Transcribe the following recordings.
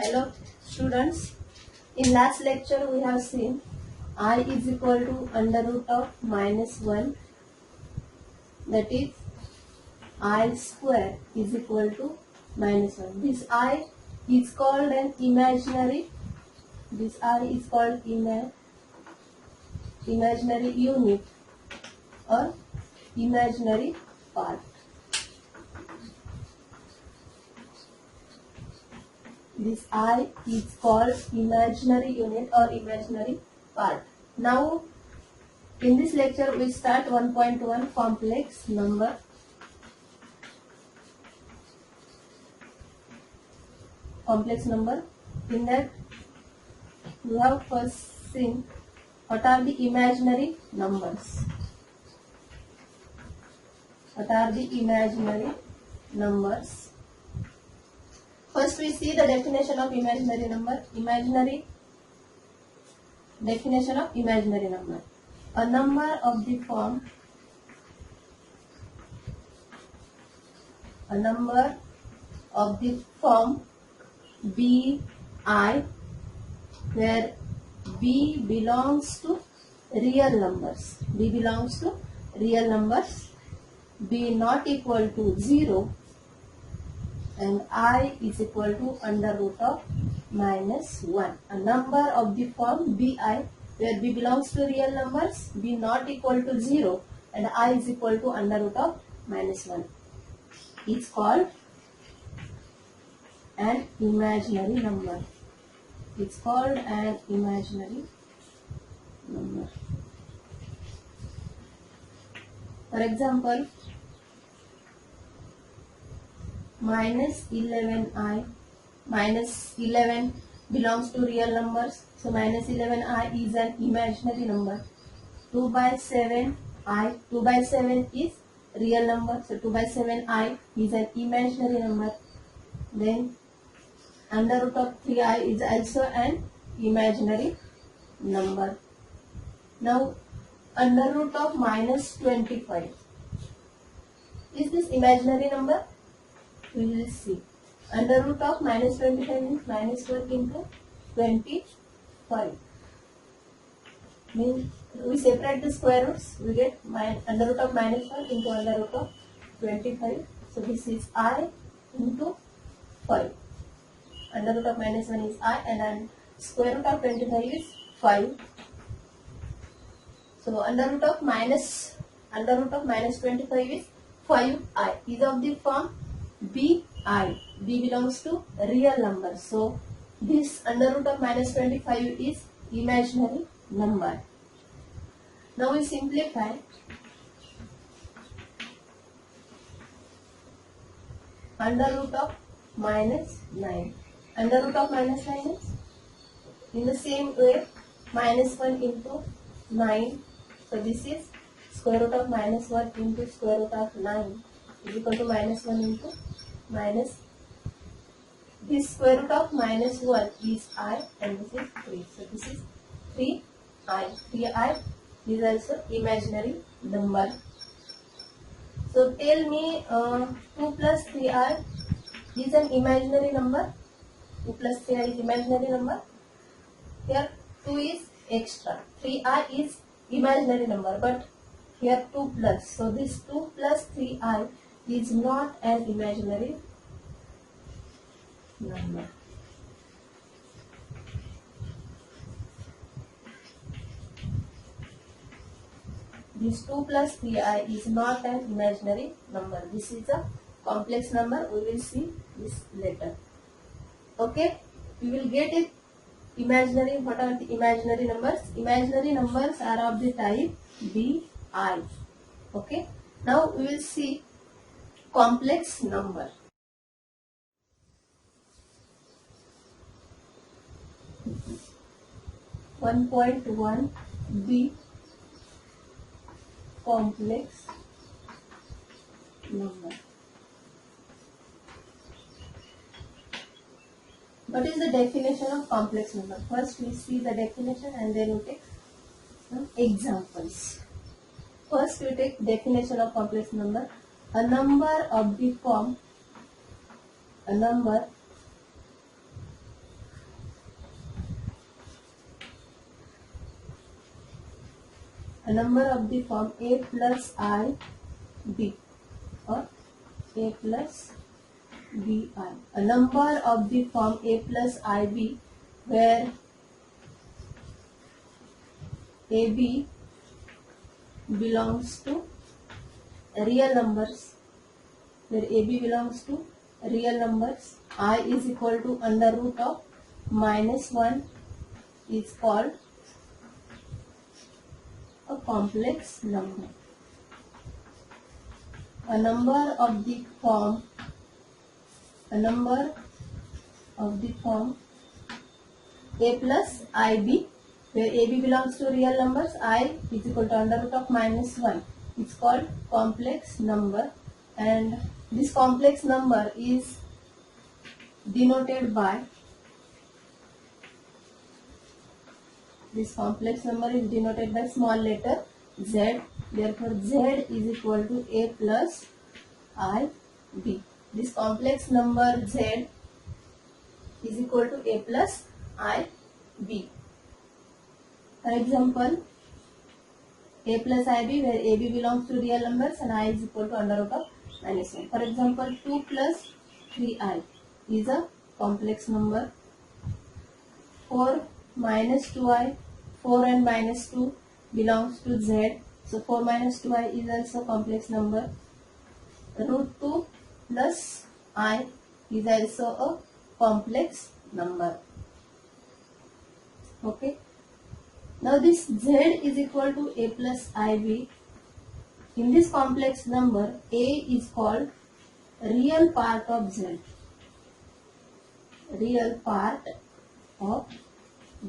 Hello students, in last lecture we have seen I is equal to under root of -1, that is I square is equal to -1. This I is called an imaginary, this I is called imaginary unit or imaginary part. This I is called imaginary unit or imaginary part. Now, in this lecture, we start 1.1 complex number. Complex number. In that, we have first seen what are the imaginary numbers. What are the imaginary numbers? First we see the definition of imaginary number. Definition of imaginary number. A number of the form bi, where b belongs to real numbers. B not equal to 0 and I is equal to under root of -1. A number of the form bi where b belongs to real numbers, b not equal to 0 and I is equal to under root of -1 is called an imaginary number. It's called an imaginary number. For example, -11i, -11 belongs to real numbers, so -11i is an imaginary number. 2 by 7i, 2 by 7 is real number, so 2 by 7i is an imaginary number. Then under root of 3i is also an imaginary number. Now under root of -25, is this imaginary number? We will see. Under root of -25 means -1 into 25. Means we separate the square roots, we get under root of -1 into under root of 25. So this is I into 5. Under root of -1 is I and then square root of 25 is 5. So under root of -25 is 5i, is of the form bi. B belongs to real number. So this under root of -25 is imaginary number. Now we simplify. Under root of -9. Under root of -9 is in the same way -1 into 9. So this is square root of -1 into square root of 9 is equal to -1 into minus. This square root of -1 is I and this is 3. So this is 3i. 3i is also imaginary number. So tell me 2 plus 3i is an imaginary number. 2 plus 3i is imaginary number. Here 2 is extra. 3i is imaginary number, but here 2 plus. So this 2 plus 3i is not an imaginary number. This 2 plus 3i is not an imaginary number. This is a complex number. We will see this later. Okay, we will get it. Imaginary. What are the imaginary numbers? Imaginary numbers are of the type bi. Okay. Now we will see complex number. (1.1) B, complex number. What is the definition of complex number? First we see the definition and then we take some examples. First we take definition of complex number. A number of the form, a number a number of the form a plus I b or a plus bi. A number of the form a plus ib where ab belongs to real numbers, where AB belongs to real numbers. I is equal to under root of -1 is called a complex number. A number of the form A plus IB, where AB belongs to real numbers, I is equal to under root of -1. It's called complex number, and this complex number is denoted by small letter z. Therefore, z is equal to A plus IB. This complex number z is equal to A plus IB. For example, A plus IB, where AB belongs to real numbers and I is equal to under root of -1. For example, 2 plus 3I is a complex number. 4 minus 2I, 4 and minus 2 belongs to Z. So 4 minus 2I is also complex number. Root 2 plus I is also a complex number. Okay. Now this Z is equal to A plus IB. In this complex number, A is called real part of Z. Real part of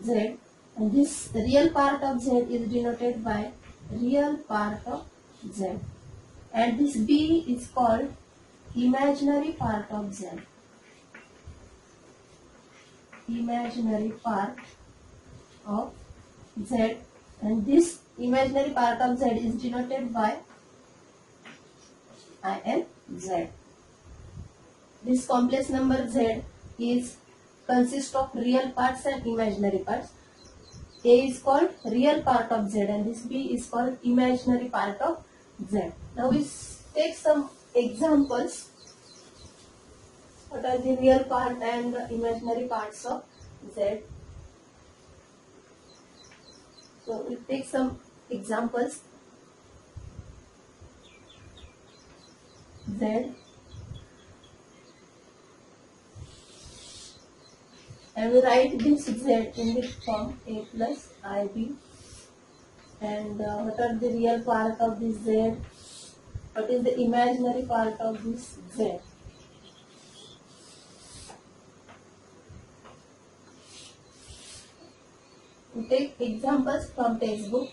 Z, and this real part of Z is denoted by real part of Z. And this B is called imaginary part of Z. Imaginary part of Z, and this imaginary part of Z is denoted by INZ. This complex number Z consists of real parts and imaginary parts. A is called real part of Z and this B is called imaginary part of Z. Now we take some examples. What are the real part and the imaginary parts of Z? So we take some examples. Z, and we write this Z in the form A plus IB. And what are the real part of this Z? What is the imaginary part of this Z? We take examples from textbook.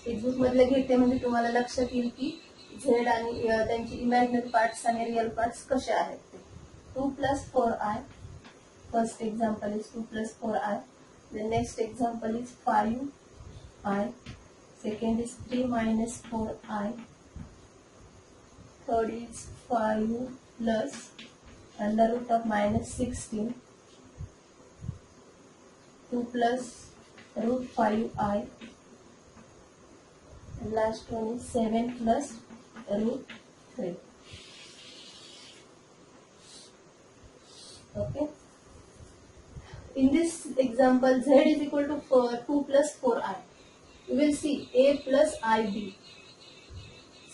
Textbook मधले घेते म्हणजे तुम्हाला लक्षात येईल की Z आणि त्यांची imaginary parts आणि रिअल पार्ट्स कसे आहेत ते. 2 plus 4i. First example is 2 plus 4i. The next example is 5i. Second is 3 minus 4i. Third is 5 plus under root of minus 16. 2 plus root 5i. And last one is 7 plus root 3. Okay. In this example, Z is equal to 2 plus 4i. You will see A plus IB.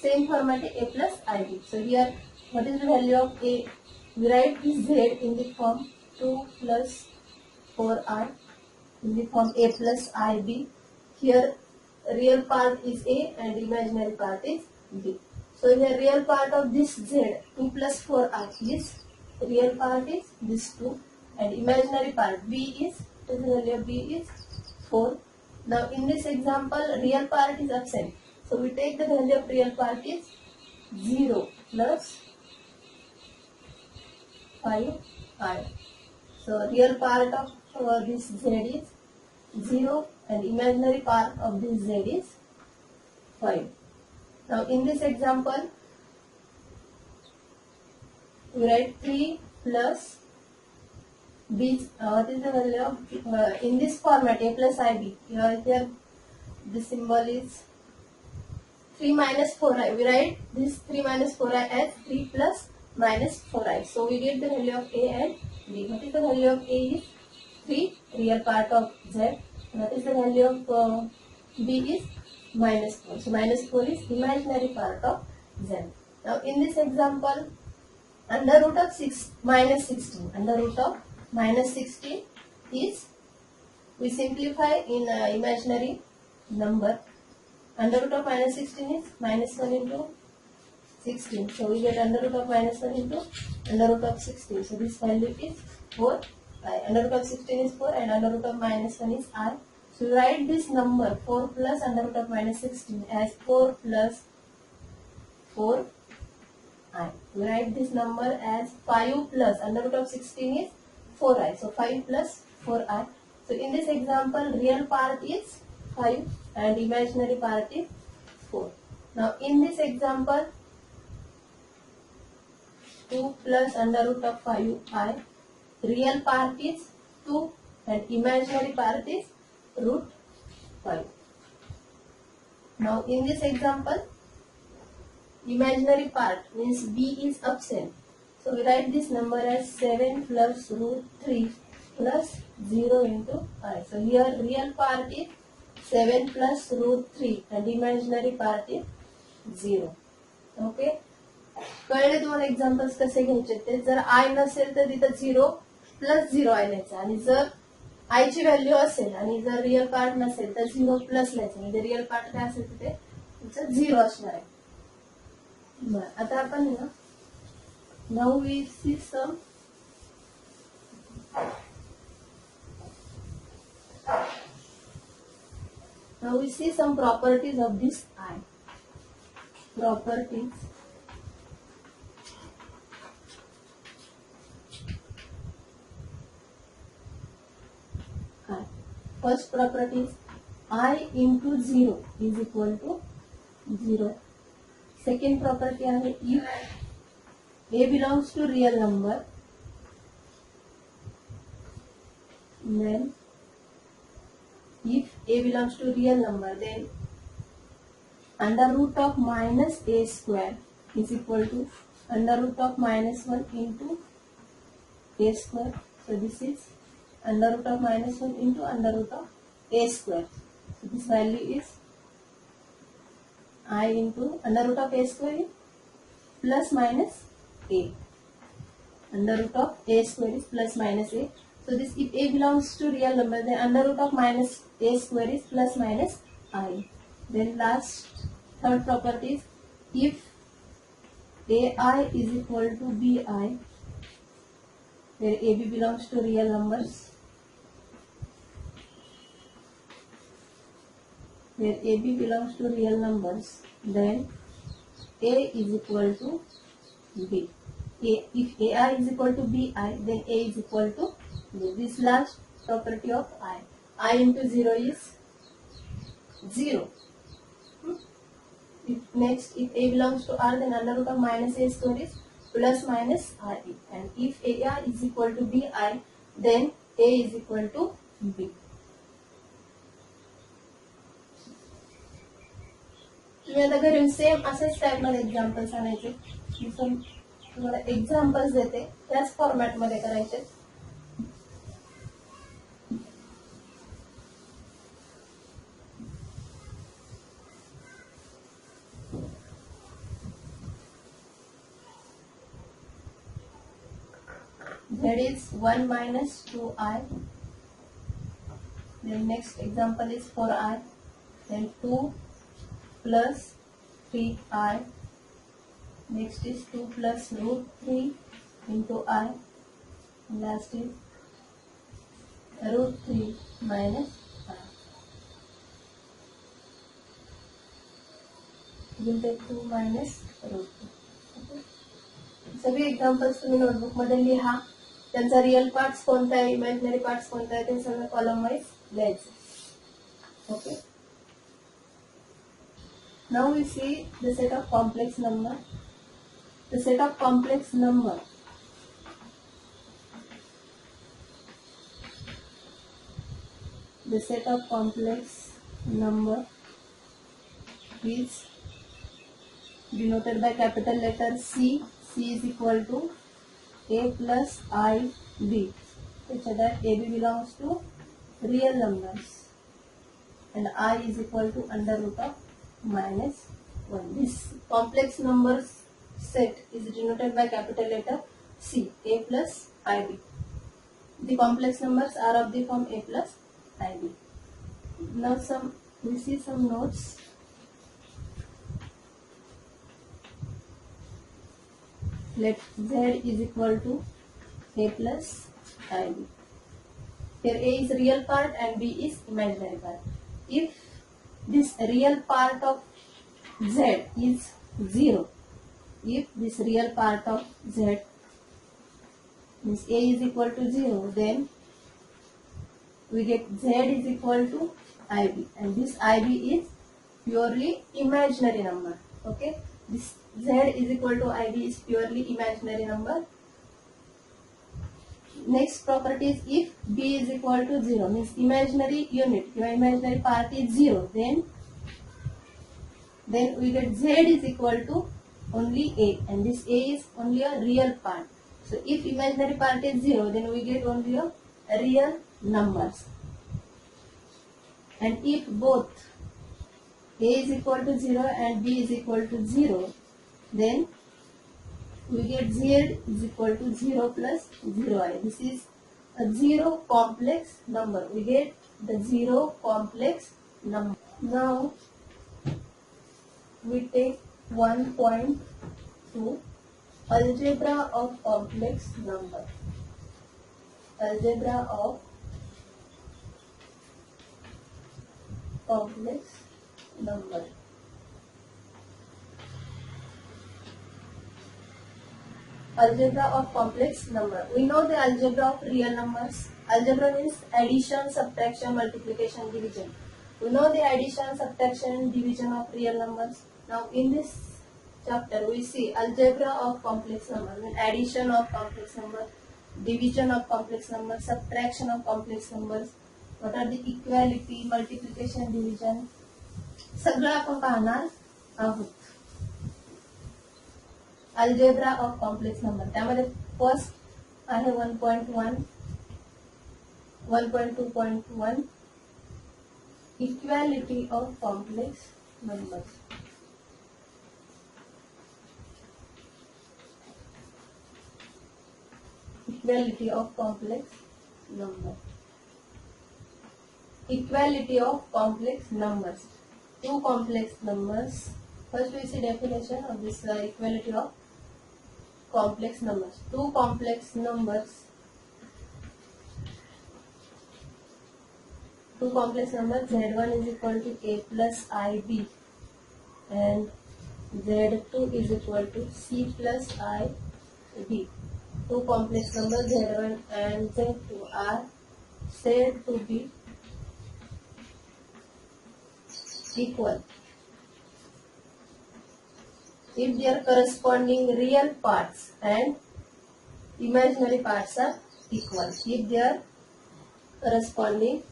Same format A plus IB. So here, what is the value of A? We write this Z in the form 2 plus 4i in the form A plus IB. Here, real part is A and imaginary part is B. So here, real part of this Z 2 plus 4i is real part is this 2 and imaginary part B is, the value of B is 4. Now in this example, real part is absent. So we take the value of real part is 0 plus 5i. So real part of this Z is 0 and imaginary part of this Z is 5. Now in this example, we write 3 plus B. What is the value of in this format A plus IB? Here this symbol is 3 minus 4i. We write this 3 minus 4i as 3 plus minus 4i. So we get the value of a and b. What is the value of a is 3, real part of z. What is the value of b is minus 4. So minus 4 is imaginary part of z. Now in this example, under root of 6 minus 16. Under root of minus 16 is, we simplify in imaginary number. Under root of minus 16 is minus 1 into 16. So we get under root of minus 1 into under root of 16. So this value is 4. Under root of 16 is 4 and under root of minus 1 is I. So we write this number 4 plus under root of minus 16 as 4 plus 4i. We write this number as 5 plus under root of 16 is 4i. So 5 plus 4i. So in this example, real part is 5 and imaginary part is 4. Now in this example, 2 plus under root of 5i. Real part is 2 and imaginary part is root 5. Now in this example, imaginary part means b is absent. So we write this number as 7 plus root 3 plus 0 into I. So here real part is 7 plus root 3 and imaginary part is 0. Okay. कळले तुम्हाला examples कसे घ्यायचे ते. जर आय नसेल तर तिथं 0 plus 0 आय लिहायचं आणि जर आयची व्हॅल्यू असेल आणि जर रिअल पार्ट नसेल तर 0 प्लस लिहायचं. म्हणजे रिअल पार्ट काय असेल तिथे तुमचं 0 असणार आहे. बरं, आता आपण ना now we see some Now we see some properties of this I. Properties. I. First property is I into 0 is equal to 0. Second property is if A belongs to real number, then if A belongs to real number, then under root of minus A square is equal to under root of minus 1 into A square. So this is under root of minus 1 into under root of A square. So this value is I into under root of A square is plus minus A. Under root of A square is plus minus A. So this, if A belongs to real number, then under root of minus A square is plus minus I. Then last, third property is if AI is equal to BI, where AB belongs to real numbers, where AB belongs to real numbers, then A is equal to B. If AI is equal to BI, then A is equal to B. This last property of I into 0 is 0. Next, if A belongs to R, then under root of minus A square is plus minus RE. And if AI is equal to BI, then A is equal to B. तुम्ही आता घरी same असेच type मध्ये examples आणायचे. तुम्हाला examples देते त्याच format मध्ये करायचे. That is 1 minus 2i. Then next example is 4i. Then 2 plus 3i. Next is 2 plus root 3 into I. And last is root 3 minus I. We will take 2 minus root 2. Okay. सगळे examples तुम्ही notebook मध्ये लिहा. त्यांचा real parts कोणता आहे, imaginary parts कोणता आहे ते सगळं कॉलम वाईज लिहायचं. Okay. Now we see the set of complex number. The set of complex number the set of complex number is denoted by capital letter C. C is equal to A plus IB. So that AB belongs to real numbers and I is equal to under root of minus 1. This complex numbers set is denoted by capital letter C, A plus IB. The complex numbers are of the form A plus IB. Now we see some notes. Let Z is equal to A plus IB. Here A is real part and B is imaginary part. If this real part of Z is 0, if this real part of Z means A is equal to 0, then we get Z is equal to IB, and this IB is purely imaginary number. Okay, this Z is equal to IB is purely imaginary number. Next property is if B is equal to 0 means imaginary unit, your imaginary part is 0, then we get Z is equal to only A, and this A is only a real part. So if imaginary part is 0, then we get only a real numbers. And if both A is equal to 0 and B is equal to 0, then we get Z is equal to 0 plus 0i. This is a 0 complex number. We get the 0 complex number. Now we take 1.2 algebra of complex number. Algebra of complex number. Algebra of complex number. We know the algebra of real numbers. Algebra means addition, subtraction, multiplication, division. We know the addition, subtraction, division of real numbers. Now in this chapter we see algebra of complex number, means addition of complex number, division of complex number, subtraction of complex numbers. What are the equality, multiplication, division, सगळं आपण पाहणार आहोत. Algebra of complex number, त्यामध्ये first आहे 1.1, 1.2.1 equality of complex numbers. Equality of complex number. Equality of complex numbers. Two complex numbers. First we see definition of this equality of complex numbers. Two complex numbers. Two complex numbers. Z1 is equal to A plus IB and Z2 is equal to C plus IB. Two complex numbers Z1 and Z2 are said to be equal if their corresponding real parts and imaginary parts are equal. If their corresponding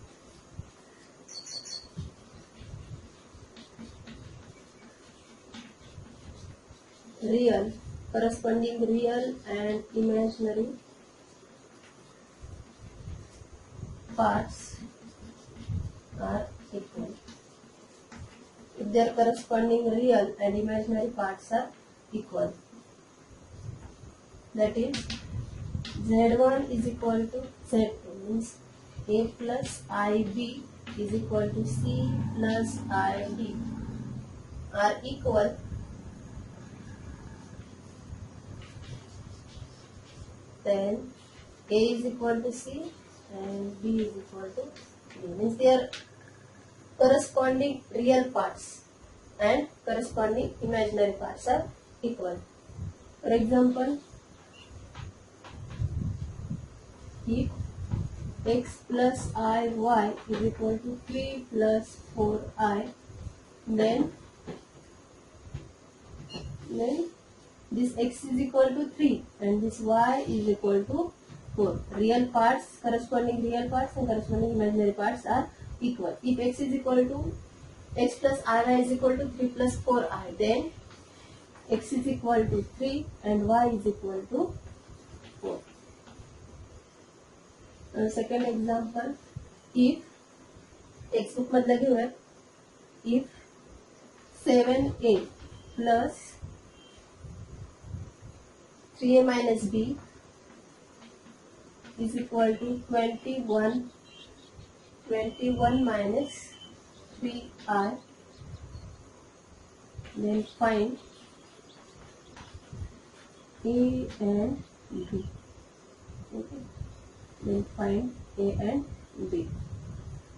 real and imaginary parts are equal. If their corresponding real and imaginary parts are equal, that is Z1 is equal to Z2 means A plus IB is equal to C plus ID are equal, then A is equal to C and B is equal to D. Means their corresponding real parts and corresponding imaginary parts are equal. For example, if x plus iy is equal to 3 plus 4i, then this x is equal to 3 and this y is equal to 4. Real parts, corresponding real parts and corresponding imaginary parts are equal. If x is equal to x plus iy is equal to 3 plus 4i. Then x is equal to 3 and y is equal to 4. Second example, if textbook madla घेऊया, if 7a plus 3a minus b is equal to 21 minus 3i, then find a and b. Okay, then find a and b.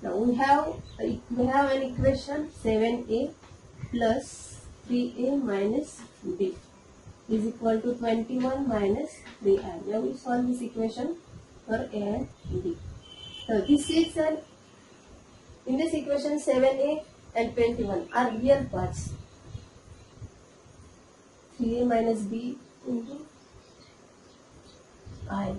Now we have an equation 7a plus 3a minus b is equal to 21 minus 3i. Now we solve this equation for a and b. So this is in this equation 7a and 21 are real parts. 3a minus b into I.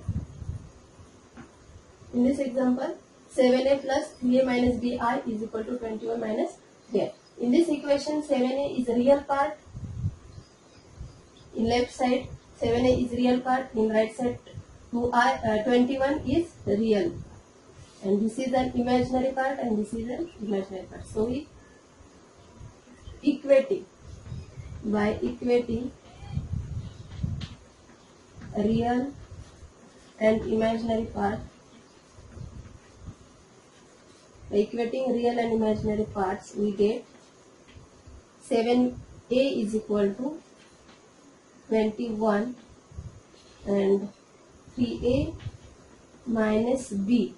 In this example, 7a plus 3a minus bi is equal to 21 minus 3i. In this equation, 7a is a real part. In left side, 7a is real part. In right side, 21 is real. And this is an imaginary part and this is an imaginary part. So we by equating real and imaginary part, by equating real and imaginary parts, we get 7a is equal to 21 and 3a minus b.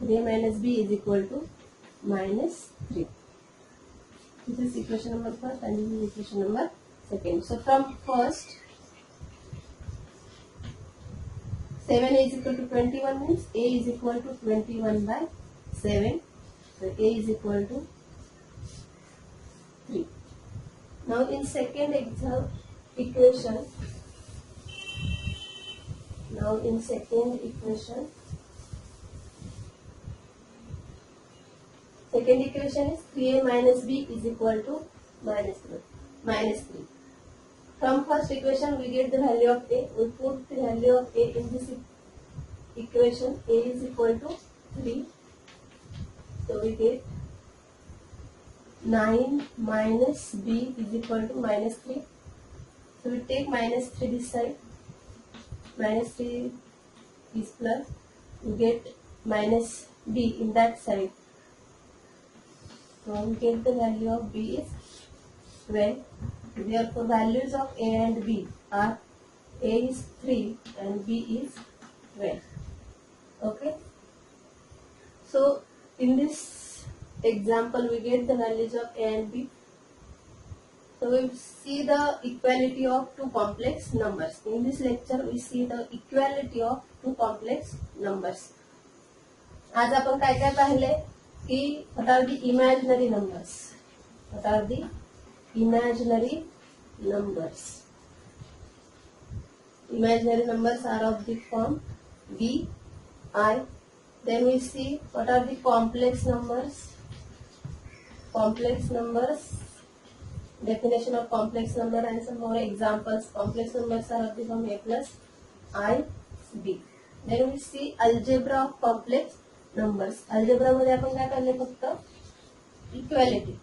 3a minus b is equal to minus 3. This is equation number first and this is equation number second. So from first, 7a is equal to 21 means a is equal to 21 by 7. So a is equal to 3. Now in second equation, second equation is 3a minus b is equal to minus 3. From first equation we get the value of a. We put the value of a in this equation. A is equal to 3. So we get 9 minus b is equal to minus 3. So we take minus 3 this side. Minus 3 is plus. We get minus b in that side. So we get the value of b is 12. Therefore values of a and b are a is 3 and b is 12. Okay. So in this example we get the values of a and b. So we see the equality of two complex numbers. In this lecture we see the equality of two complex numbers. आज आपण काय काय पाहिले की what are the imaginary numbers? What are the imaginary numbers? Imaginary numbers are of the form b, I. Then we see what are the complex numbers. Complex numbers, definition of complex number and some more examples. Complex numbers are of the form a plus I, b. Then we see algebra of complex numbers. Algebra मध्ये आपण काय पाहिले फक्त equality.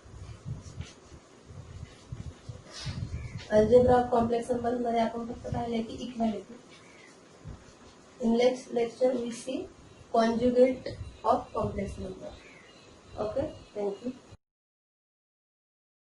Algebra of complex numbers मध्ये आपण फक्त पाहिले की equality. In next lecture we see conjugate of complex number. Okay, thank you.